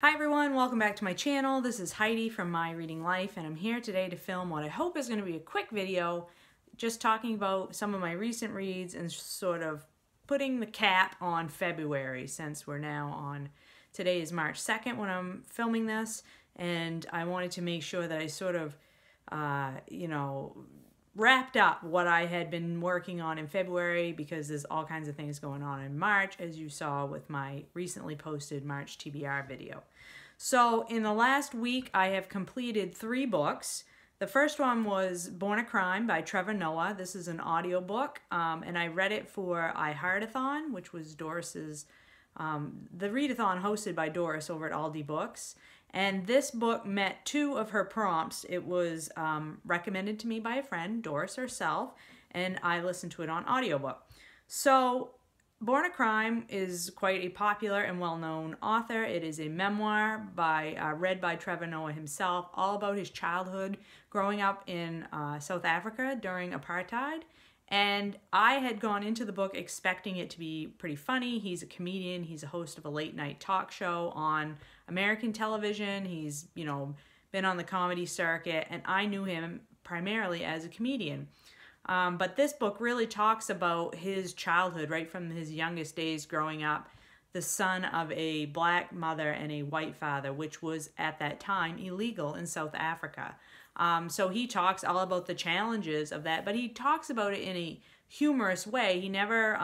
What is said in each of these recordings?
Hi everyone, welcome back to my channel. This is Heidi from My Reading Life, and I'm here today to film what I hope is going to be a quick video just talking about some of my recent reads and sort of putting the cap on February, since we're now on, today is March 2nd when I'm filming this, and I wanted to make sure that I sort of, wrapped up what I had been working on in February, because there's all kinds of things going on in March, as you saw with my recently posted March TBR video. So in the last week, I have completed 3 books. The first one was Born a Crime by Trevor Noah. This is an audiobook, and I read it for iHeartathon, which was Doris's, the readathon hosted by Doris over at Aldi Books. And this book met 2 of her prompts. It was recommended to me by a friend, Doris herself, and I listened to it on audiobook. So Born a Crime is quite a popular and well-known author. It is a memoir read by Trevor Noah himself, all about his childhood growing up in South Africa during apartheid. And I had gone into the book expecting it to be pretty funny. He's a comedian. He's a host of a late-night talk show on American television. He's, been on the comedy circuit, and I knew him primarily as a comedian. But this book really talks about his childhood, right from his youngest days growing up, the son of a black mother and a white father, which was at that time illegal in South Africa. So he talks all about the challenges of that, but he talks about it in a humorous way. He never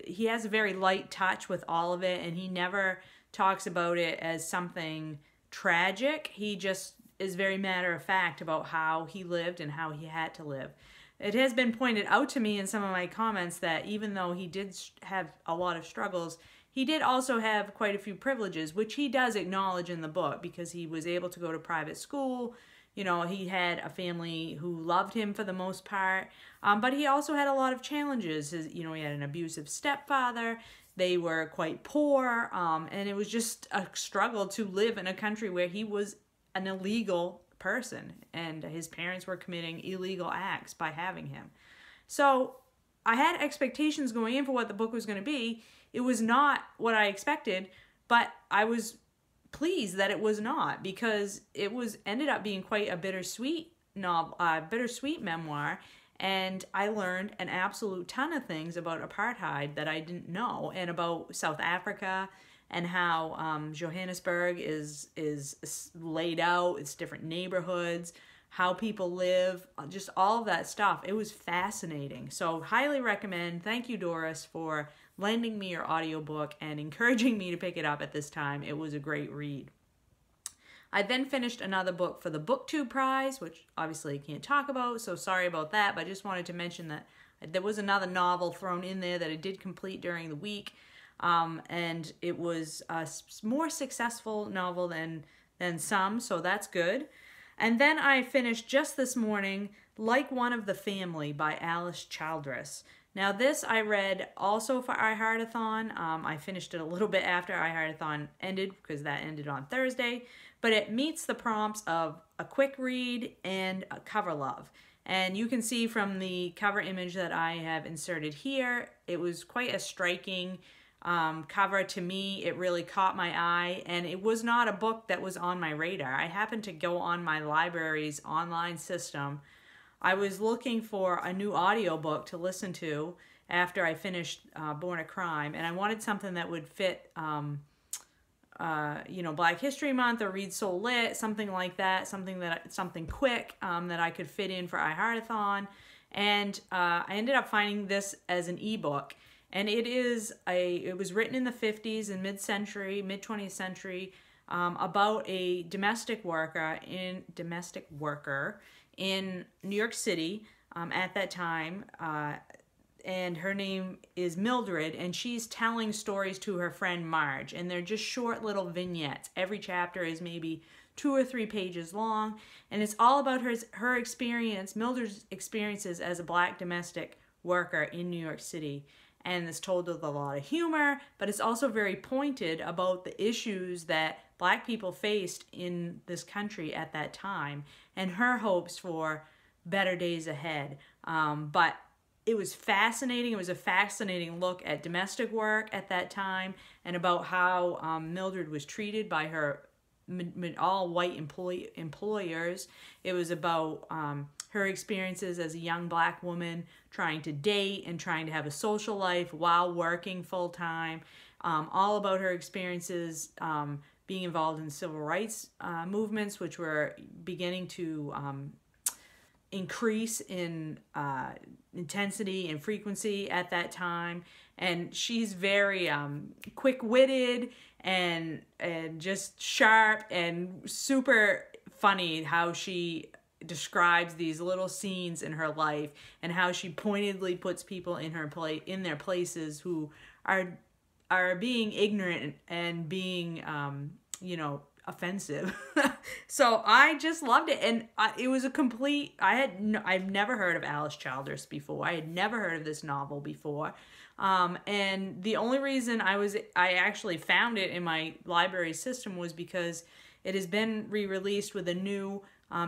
he has a very light touch with all of it, and he never talks about it as something tragic. He just is very matter of fact about how he lived and how he had to live. It has been pointed out to me in some of my comments that even though he did have a lot of struggles, he did also have quite a few privileges, which he does acknowledge in the book, because he was able to go to private school. He had a family who loved him for the most part, but he also had a lot of challenges. He had an abusive stepfather. They were quite poor, and it was just a struggle to live in a country where he was an illegal person, and his parents were committing illegal acts by having him. So I had expectations going in for what the book was going to be. It was not what I expected, but I was pleased that it was not, because it ended up being quite a bittersweet novel, bittersweet memoir, and I learned an absolute ton of things about apartheid that I didn't know, and about South Africa, and how Johannesburg is laid out, its different neighborhoods, how people live, just all of that stuff. It was fascinating. So highly recommend. Thank you, Doris, for lending me your audiobook and encouraging me to pick it up at this time. It was a great read. I then finished another book for the BookTube Prize, which obviously I can't talk about, so sorry about that, but I just wanted to mention that there was another novel thrown in there that I did complete during the week, and it was a more successful novel than some, so that's good. And then I finished just this morning Like One of the Family by Alice Childress. Now this I read also for iHeartathon. I finished it a little bit after iHeartathon ended, because that ended on Thursday. But it meets the prompts of a quick read and a cover love. And you can see from the cover image that I have inserted here, it was quite a striking cover to me. It really caught my eye, and it was not a book that was on my radar. I happened to go on my library's online system. I was looking for a new audiobook to listen to after I finished Born a Crime, and I wanted something that would fit, Black History Month or Read So Lit, something like that, something quick that I could fit in for iHeartathon. And I ended up finding this as an ebook. And it was written in the 50s and mid-20th century, about a domestic worker in New York City at that time, and her name is Mildred, and she's telling stories to her friend Marge, and they're just short little vignettes. Every chapter is maybe 2 or 3 pages long, and it's all about her experience, Mildred's experiences as a black domestic worker in New York City. And it's told with a lot of humor, but it's also very pointed about the issues that black people faced in this country at that time, and her hopes for better days ahead. But it was fascinating. It was a fascinating look at domestic work at that time and about how Mildred was treated by her all white employers. It was about her experiences as a young black woman trying to date and trying to have a social life while working full time. All about her experiences being involved in civil rights movements, which were beginning to increase in intensity and frequency at that time. And she's very quick-witted and just sharp and super funny how she describes these little scenes in her life and how she pointedly puts people in their places who are being ignorant and being offensive. So I just loved it, and it was a complete. I've never heard of Alice Childress before. I had never heard of this novel before, and the only reason I actually found it in my library system was because it has been re-released with a new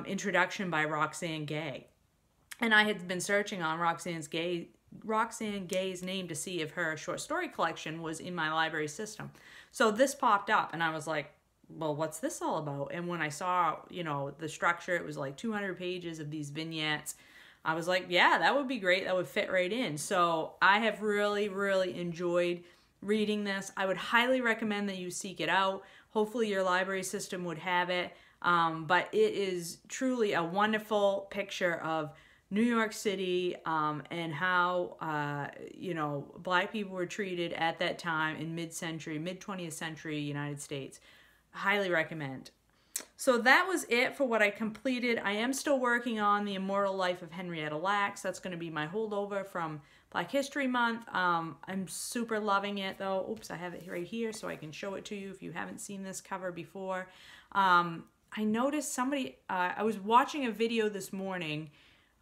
introduction by Roxane Gay, and I had been searching on Roxane Gay's name to see if her short story collection was in my library system. So this popped up, and I was like, well, what's this all about? And when I saw, the structure, it was like 200 pages of these vignettes. I was like, yeah, that would be great. That would fit right in. So I have really, really enjoyed reading this. I would highly recommend that you seek it out. Hopefully your library system would have it. But it is truly a wonderful picture of New York City and how, black people were treated at that time in mid-20th century United States. Highly recommend. So that was it for what I completed. I am still working on The Immortal Life of Henrietta Lacks. That's going to be my holdover from Black History Month. I'm super loving it, though. Oops, I have it right here so I can show it to you if you haven't seen this cover before. I noticed I was watching a video this morning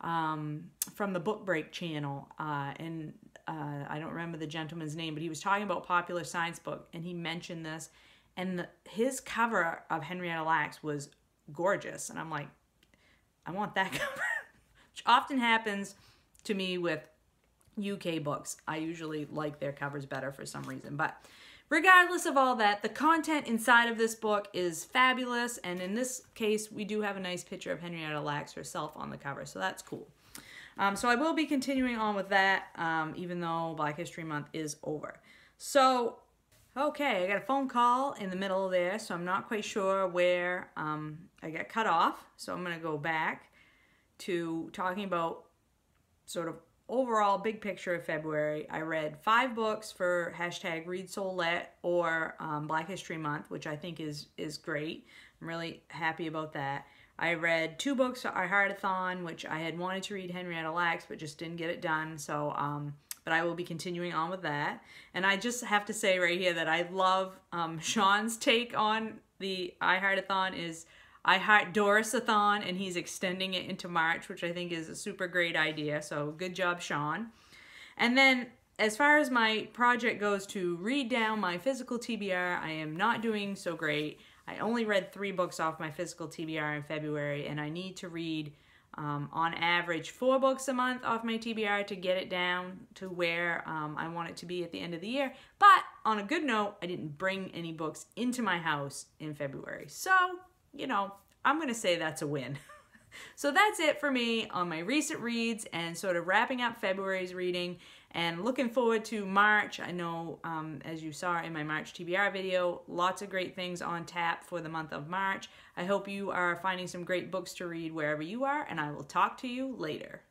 from the Book Break channel, and I don't remember the gentleman's name, but he was talking about Popular Science Book, and he mentioned this. And his cover of Henrietta Lacks was gorgeous. And I'm like, I want that cover. Which often happens to me with UK books. I usually like their covers better for some reason. But regardless of all that, the content inside of this book is fabulous. And in this case, we do have a nice picture of Henrietta Lacks herself on the cover. So that's cool. So I will be continuing on with that, even though Black History Month is over. So okay, I got a phone call in the middle of there, so I'm not quite sure where I got cut off. So I'm going to go back to talking about sort of overall big picture of February. I read 5 books for hashtag Read Soulette or Black History Month, which I think is great. I'm really happy about that. I read 2 books for our Heartathon, which I had wanted to read Henrietta Lacks, but just didn't get it done. So, but I will be continuing on with that. And I just have to say right here that I love Sean's take on the I Heartathon is I Heart Doris-a-thon, and he's extending it into March, which I think is a super great idea. So good job, Sean. And then as far as my project goes to read down my physical TBR, I am not doing so great. I only read 3 books off my physical TBR in February, and I need to read on average 4 books a month off my TBR to get it down to where I want it to be at the end of the year. But on a good note, I didn't bring any books into my house in February. So, I'm going to say that's a win. So that's it for me on my recent reads and sort of wrapping up February's reading and looking forward to March. I know, as you saw in my March TBR video, lots of great things on tap for the month of March. I hope you are finding some great books to read wherever you are, and I will talk to you later.